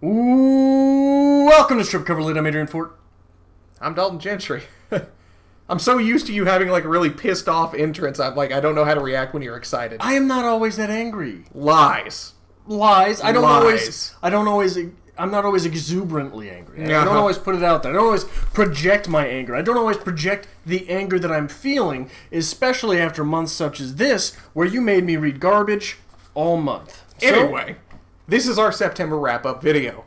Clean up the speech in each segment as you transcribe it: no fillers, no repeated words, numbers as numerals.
Ooh, welcome to Strip Cover Lit. I'm Adrian Fort. I'm Dalton Gentry. I'm so used to you having like a really pissed off entrance. I don't know how to react when you're excited. I am not always that angry. Lies. I'm not always exuberantly angry. I don't always put it out there. I don't always project my anger. I don't always project the anger that I'm feeling, especially after months such as this, where you made me read garbage all month. Anyway, this is our September wrap-up video.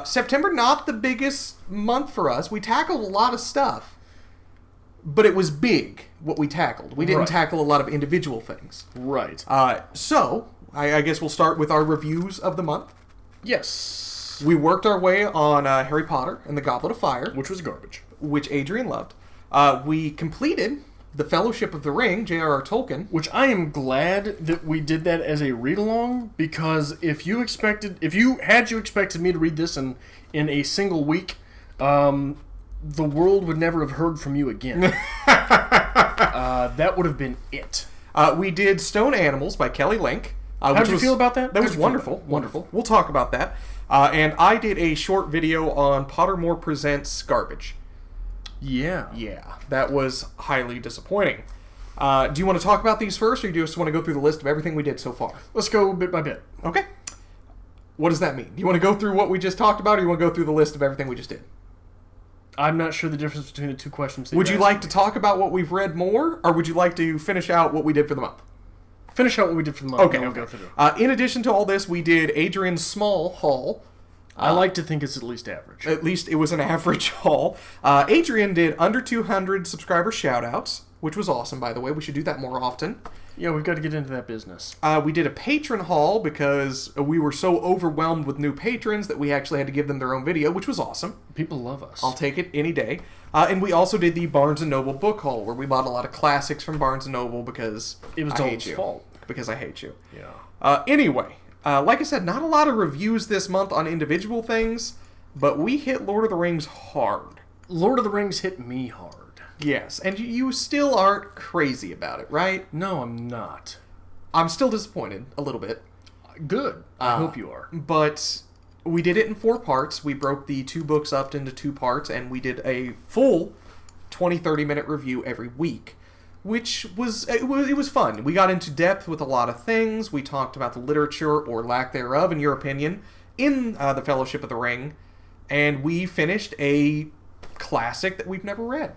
September, not the biggest month for us. We tackled a lot of stuff, but it was big, what we tackled. We didn't tackle a lot of individual things. Right. So, I guess we'll start with our reviews of the month. Yes. We worked our way on Harry Potter and the Goblet of Fire. Which was garbage. Which Adrian loved. We completed The Fellowship of the Ring, J.R.R. Tolkien. Which I am glad that we did that as a read-along, because if you expected me to read this in a single week, the world would never have heard from you again. That would have been it. We did Stone Animals by Kelly Link. How did you feel about that? That was wonderful. Wonderful. We'll talk about that. And I did a short video on Pottermore Presents Garbage. Yeah. Yeah, that was highly disappointing. Do you want to talk about these first, or do you just want to go through the list of everything we did so far? Let's go bit by bit. Okay. What does that mean? Do you want to go through what we just talked about, or you want to go through the list of everything we just did? I'm not sure the difference between the two questions. Would you like to talk about what we've read more, or would you like to finish out what we did for the month? Finish out what we did for the month. Okay. We'll go through. In addition to all this, we did Adrian's small haul. I like to think it's at least average. At least it was an average haul. Adrian did under 200 subscriber shoutouts, which was awesome, by the way. We should do that more often. Yeah, we've got to get into that business. We did a patron haul because we were so overwhelmed with new patrons that we actually had to give them their own video, which was awesome. People love us. I'll take it any day. And we also did the Barnes & Noble book haul, where we bought a lot of classics from Barnes & Noble because it was Dalton's fault. Because I hate you. Yeah. Anyway, like I said, not a lot of reviews this month on individual things, but we hit Lord of the Rings hard. Lord of the Rings hit me hard. Yes, and you still aren't crazy about it, right? No, I'm not. I'm still disappointed, a little bit. Good. I hope you are. But we did it in 4 parts. We broke the 2 books up into 2 parts, and we did a full 20-30 minute review every week, which was it was fun. We got into depth with a lot of things. We talked about the literature, or lack thereof, in your opinion, in The Fellowship of the Ring, and we finished a classic that we've never read.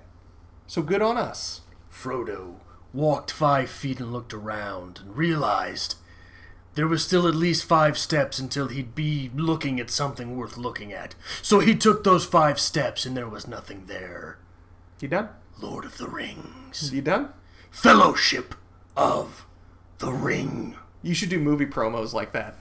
So good on us. Frodo walked 5 feet and looked around and realized there was still at least 5 steps until he'd be looking at something worth looking at. So he took those 5 steps and there was nothing there. You done? Lord of the Rings. You done? Fellowship of the Ring. You should do movie promos like that.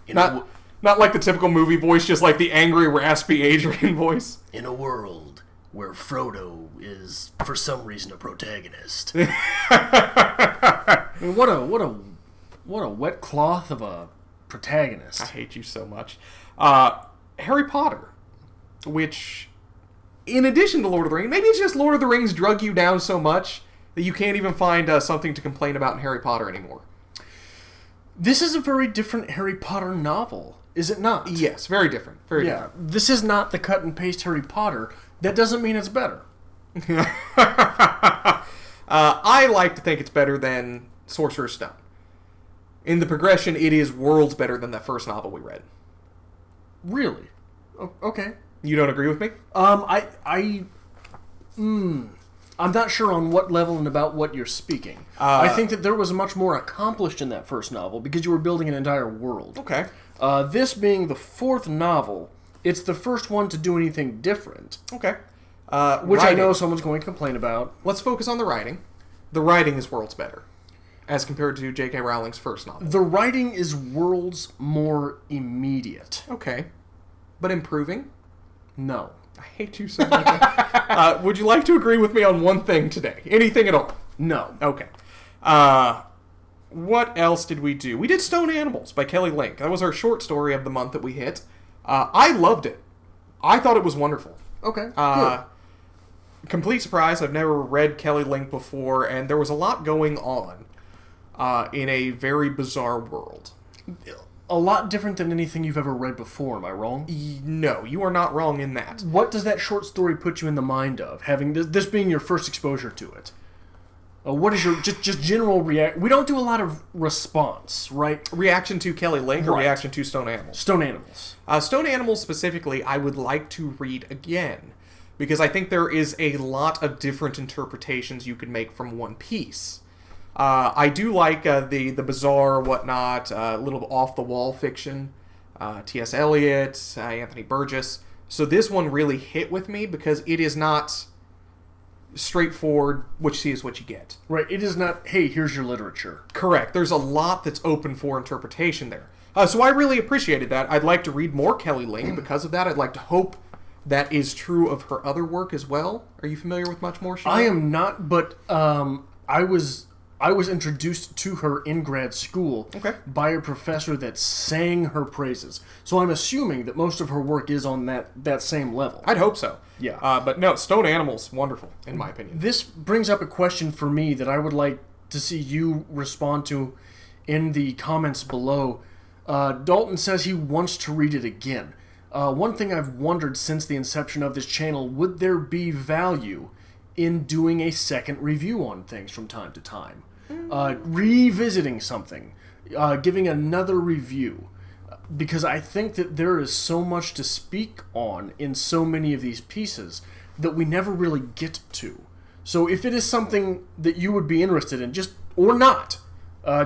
Not like the typical movie voice, just like the angry, raspy Adrian voice. In a world where Frodo is, for some reason, a protagonist. I mean, what a wet cloth of a protagonist. I hate you so much. Harry Potter, which, in addition to Lord of the Rings, maybe it's just Lord of the Rings drug you down so much that you can't even find something to complain about in Harry Potter anymore. This is a very different Harry Potter novel, is it not? Yes, very different. Very different. This is not the cut and paste Harry Potter. That doesn't mean it's better. I like to think it's better than Sorcerer's Stone. In the progression, it is worlds better than that first novel we read. Really? Okay. You don't agree with me? I'm not sure on what level and about what you're speaking. I think that there was much more accomplished in that first novel because you were building an entire world. Okay. This being the 4th novel, it's the first one to do anything different. Okay. Which I know someone's going to complain about. Let's focus on the writing. The writing is worlds better, as compared to J.K. Rowling's first novel. The writing is worlds more immediate. Okay. But improving? No. I hate you so much. Would you like to agree with me on one thing today? Anything at all? No. Okay. What else did we do? We did Stone Animals by Kelly Link. That was our short story of the month that we hit. I loved it. I thought it was wonderful. Okay, good. Complete surprise. I've never read Kelly Link before, and there was a lot going on in a very bizarre world. A lot different than anything you've ever read before, am I wrong? No, you are not wrong in that. What does that short story put you in the mind of, having this being your first exposure to it? What is your just general reaction? We don't do a lot of response, right? Reaction to Kelly Link or Right. reaction to Stone Animals? Stone Animals. Stone Animals specifically, I would like to read again, because I think there is a lot of different interpretations you could make from one piece. I do like the bizarre, whatnot, little off-the-wall fiction, T.S. Eliot, Anthony Burgess. So this one really hit with me because it is not straightforward, what you see is what you get. Right, it is not, hey, here's your literature. Correct. There's a lot that's open for interpretation there. So I really appreciated that. I'd like to read more Kelly Link because of that. I'd like to hope that is true of her other work as well. Are you familiar with much more? I am not, but I was introduced to her in grad school by a professor that sang her praises. So I'm assuming that most of her work is on that same level. I'd hope so. Yeah. But no, Stone Animals, wonderful, in my opinion. This brings up a question for me that I would like to see you respond to in the comments below. Dalton says he wants to read it again. One thing I've wondered since the inception of this channel, would there be value in doing a second review on things from time to time? Revisiting something, giving another review, because I think that there is so much to speak on in so many of these pieces that we never really get to. So if it is something that you would be interested in, just or not,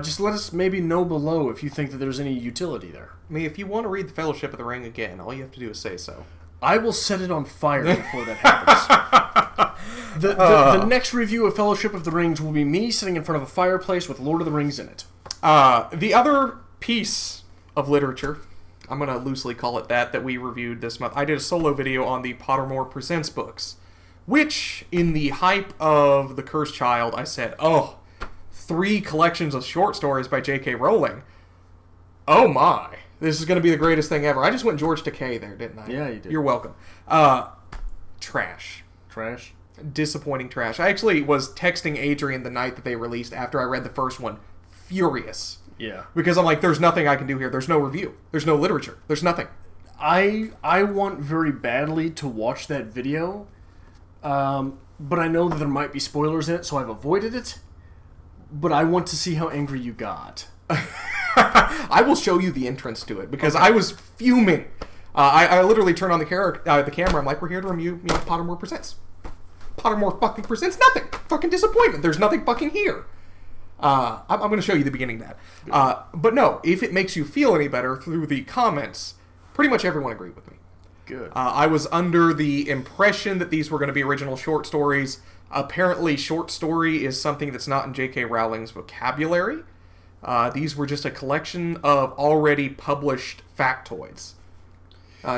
just let us maybe know below if you think that there's any utility there. I mean, if you want to read The Fellowship of the Ring again, all you have to do is say so. I will set it on fire before that happens. The next review of Fellowship of the Rings will be me sitting in front of a fireplace with Lord of the Rings in it. The other piece of literature, I'm going to loosely call it that we reviewed this month, I did a solo video on the Pottermore Presents books, which, in the hype of The Cursed Child, I said, 3 collections of short stories by J.K. Rowling. Oh my. This is going to be the greatest thing ever. I just went George Takei there, didn't I? Yeah, you did. You're welcome. Trash. Trash? Disappointing trash. I actually was texting Adrian the night that they released after I read the first one. Furious. Yeah. Because I'm like, there's nothing I can do here. There's no review. There's no literature. There's nothing. I want very badly to watch that video, but I know that there might be spoilers in it, so I've avoided it. But I want to see how angry you got. I will show you the entrance to it, because I was fuming. I literally turned on the camera. I'm like, we're here to review Pottermore Presents. Pottermore fucking presents nothing. Fucking disappointment. There's nothing fucking here. I'm going to show you the beginning of that. But no, if it makes you feel any better through the comments, pretty much everyone agreed with me. Good. I was under the impression that these were going to be original short stories. Apparently, short story is something that's not in J.K. Rowling's vocabulary. These were just a collection of already published factoids.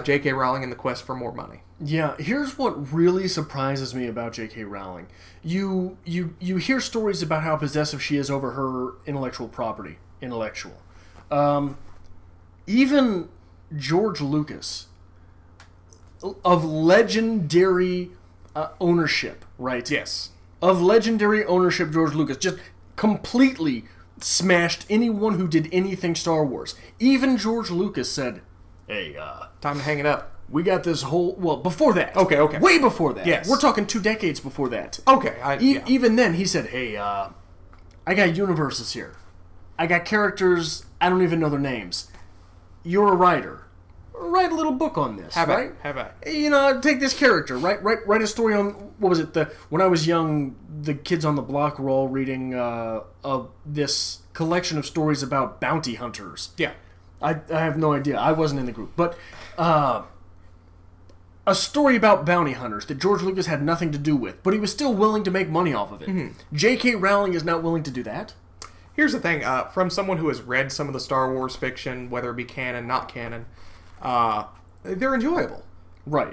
J.K. Rowling and the quest for more money. Yeah, here's what really surprises me about J.K. Rowling. You hear stories about how possessive she is over her intellectual property. Even George Lucas, of legendary ownership, right? Yes. Of legendary ownership, George Lucas just completely smashed anyone who did anything Star Wars. Even George Lucas said, hey, time to hang it up. We got this whole... Well, before that. Okay. Way before that. Yes. We're talking 2 decades before that. Okay. Even then, he said, hey, I got universes here. I got characters, I don't even know their names. You're a writer. Write a little book on this, right? Have I? You know, take this character, write a story on... What was it? When I was young, the kids on the block were all reading this collection of stories about bounty hunters. Yeah. I have no idea. I wasn't in the group. But... a story about bounty hunters that George Lucas had nothing to do with, but he was still willing to make money off of it. Mm-hmm. J.K. Rowling is not willing to do that. Here's the thing. From someone who has read some of the Star Wars fiction, whether it be canon, not canon, they're enjoyable. Right.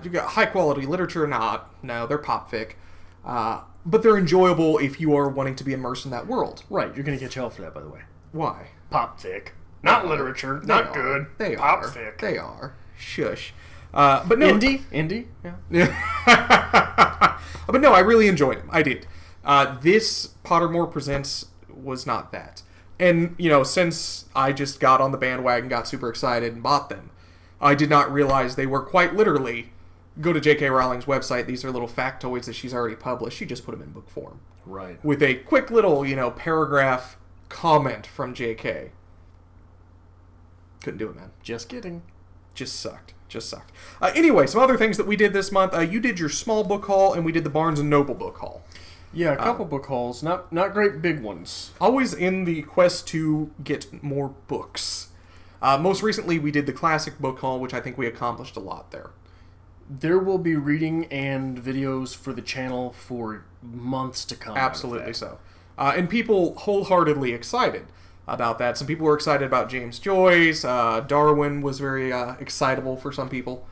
You got high-quality literature, no, they're pop fic. But they're enjoyable if you are wanting to be immersed in that world. Right, you're going to catch hell for that, by the way. Why? Pop fic. Not literature. Not good. They Pop are. fic. They are. Shush. But no. Indie? Yeah. But no, I really enjoyed them. I did. This Pottermore Presents was not that. And, since I just got on the bandwagon, got super excited, and bought them, I did not realize they were quite literally, go to J.K. Rowling's website, these are little factoids that she's already published. She just put them in book form. Right. With a quick little, paragraph comment from J.K. Couldn't do it, man. Just kidding. Just sucked. Anyway, some other things that we did this month. You did your small book haul, and we did the Barnes & Noble book haul. Yeah, a couple book hauls. Not great big ones. Always in the quest to get more books. Most recently, we did the classic book haul, which I think we accomplished a lot there. There will be reading and videos for the channel for months to come. Absolutely so. And people wholeheartedly excited about that. Some people were excited about James Joyce. Darwin was very excitable for some people.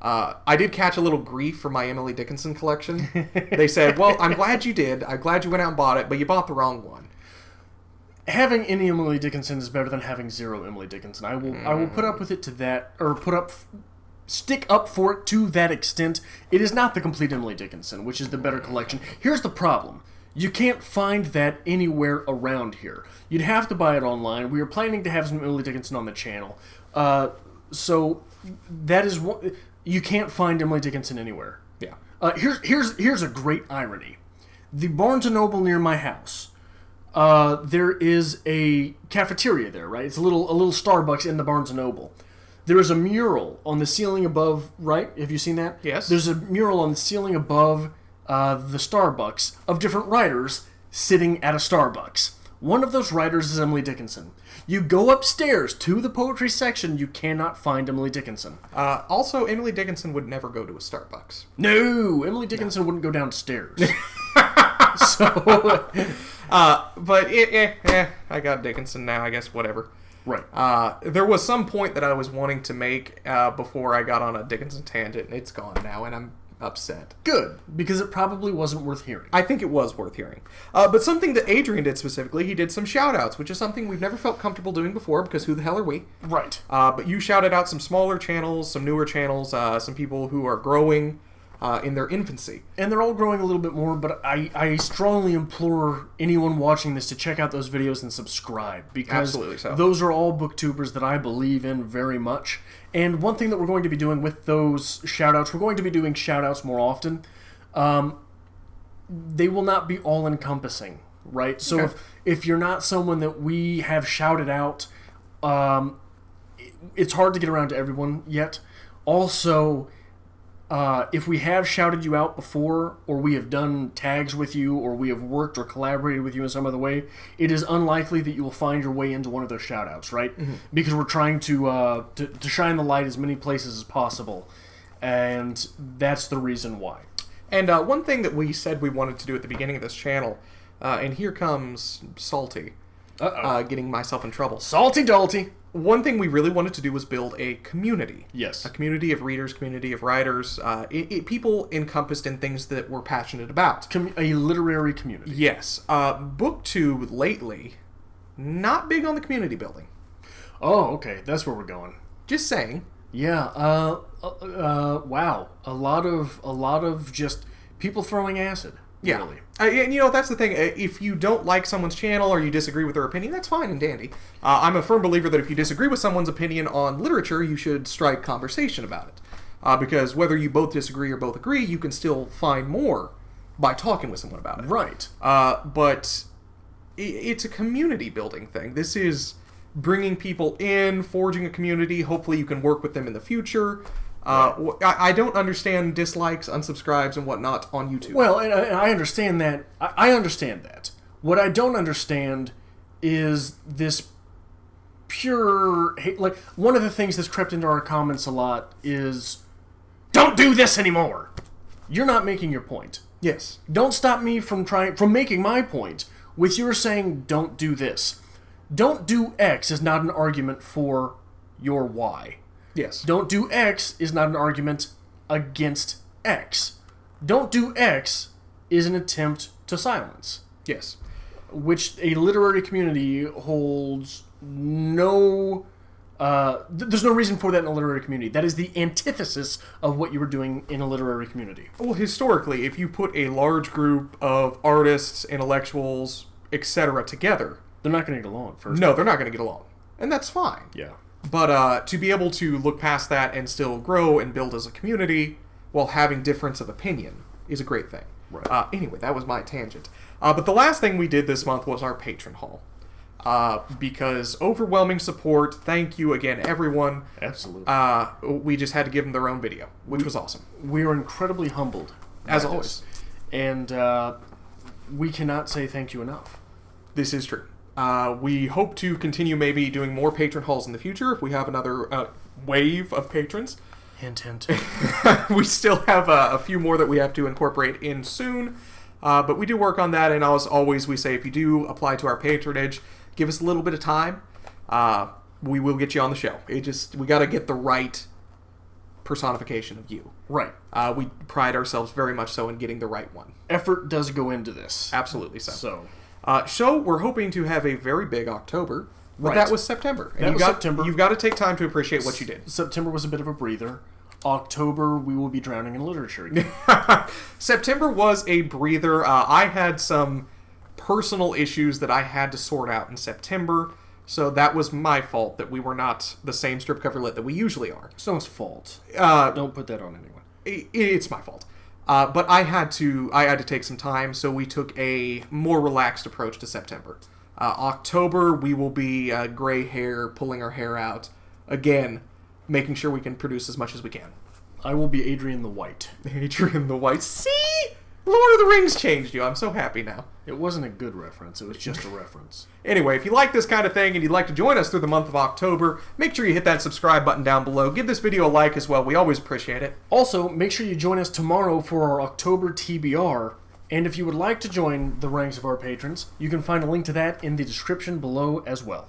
I did catch a little grief for my Emily Dickinson collection. They said, well, I'm glad you did. I'm glad you went out and bought it, but you bought the wrong one. Having any Emily Dickinson is better than having zero Emily Dickinson. I will put up with it to that, or stick up for it to that extent. It is not the complete Emily Dickinson, which is the better collection. Here's the problem. You can't find that anywhere around here. You'd have to buy it online. We are planning to have some Emily Dickinson on the channel. So that is what... You can't find Emily Dickinson anywhere. Yeah. Here's a great irony. The Barnes & Noble near my house, there is a cafeteria there, right? It's a little Starbucks in the Barnes & Noble. There is a mural on the ceiling above, right? Have you seen that? Yes. There's a mural on the ceiling above the Starbucks of different writers sitting at a Starbucks. One of those writers is Emily Dickinson. You go upstairs to the poetry section, you cannot find Emily Dickinson. Also, Emily Dickinson would never go to a Starbucks. No, Emily Dickinson wouldn't go downstairs. But I got Dickinson now, I guess, whatever. Right. There was some point that I was wanting to make before I got on a Dickinson tangent, and it's gone now, and I'm upset. Good, because it probably wasn't worth hearing. I think it was worth hearing. But something that Adrian did specifically, he did some shout-outs, which is something we've never felt comfortable doing before, because who the hell are we? Right. But you shouted out some smaller channels, some newer channels, some people who are growing in their infancy. And they're all growing a little bit more, but I strongly implore anyone watching this to check out those videos and subscribe, because Absolutely so. Those are all booktubers that I believe in very much. And one thing that we're going to be doing with those shout-outs, we're going to be doing shout-outs more often. They will not be all-encompassing, right? So Okay. if you're not someone that we have shouted out, it's hard to get around to everyone yet. Also, if we have shouted you out before, or we have done tags with you, or we have worked or collaborated with you in some other way, it is unlikely that you will find your way into one of those shout-outs, right? Mm-hmm. Because we're trying to shine the light as many places as possible, and that's the reason why. And one thing that we said we wanted to do at the beginning of this channel, and here comes Salty, getting myself in trouble. Salty Dalty! One thing we really wanted to do was build a community. Yes. A community of readers, community of writers, people encompassed in things that we're passionate about. A literary community. Yes. BookTube lately, not big on the community building. Oh, okay. That's where we're going. Just saying. Yeah. Wow. A lot of just people throwing acid. Yeah. Really. And that's the thing. If you don't like someone's channel or you disagree with their opinion, that's fine and dandy. I'm a firm believer that if you disagree with someone's opinion on literature, you should strike conversation about it. Because whether you both disagree or both agree, you can still find more by talking with someone about it. Right. But it's a community building thing. This is bringing people in, forging a community. Hopefully you can work with them in the future. I don't understand dislikes, unsubscribes, and whatnot on YouTube. Well, and I understand that. I understand that. What I don't understand is this pure hate. Like, one of the things that's crept into our comments a lot is, don't do this anymore. You're not making your point. Yes. Don't stop me from making my point with your saying, don't do this. Don't do X is not an argument for your Y. Yes. Don't do X is not an argument against X. Don't do X is an attempt to silence. Yes. Which a literary community holds no... there's no reason for that in a literary community. That is the antithesis of what you were doing in a literary community. Well, historically, if you put a large group of artists, intellectuals, etc. together... They're not going to get along first. No, they're not going to get along. And that's fine. Yeah. But to be able to look past that and still grow and build as a community while having difference of opinion is a great thing. Right. Anyway, that was my tangent. But the last thing we did this month was our patron haul. Because overwhelming support, thank you again, everyone. Absolutely. We just had to give them their own video, which was awesome. We are incredibly humbled. As always. And we cannot say thank you enough. This is true. We hope to continue maybe doing more patron hauls in the future if we have another wave of patrons. Hint, hint. We still have a few more that we have to incorporate in soon. But we do work on that, and as always, we say if you do apply to our patronage, give us a little bit of time. We will get you on the show. We got to get the right personification of you. Right. We pride ourselves very much so in getting the right one. Effort does go into this. Absolutely so. So We're hoping to have a very big October, but Right. That was September. And September. You've got to take time to appreciate what you did. September was a bit of a breather. October, we will be drowning in literature again. September was a breather. I had some personal issues that I had to sort out in September, so that was my fault that we were not the same strip cover lit that we usually are. It's no one's fault. Don't put that on anyone. It's my fault. But I had to take some time, so we took a more relaxed approach to September. October, we will be gray hair, pulling our hair out. Again, making sure we can produce as much as we can. I will be Adrian the White. Adrian the White. See? Lord of the Rings changed you. I'm so happy now. It wasn't a good reference. It was just a reference. Anyway, if you like this kind of thing and you'd like to join us through the month of October, make sure you hit that subscribe button down below. Give this video a like as well. We always appreciate it. Also, make sure you join us tomorrow for our October TBR. And if you would like to join the ranks of our patrons, you can find a link to that in the description below as well.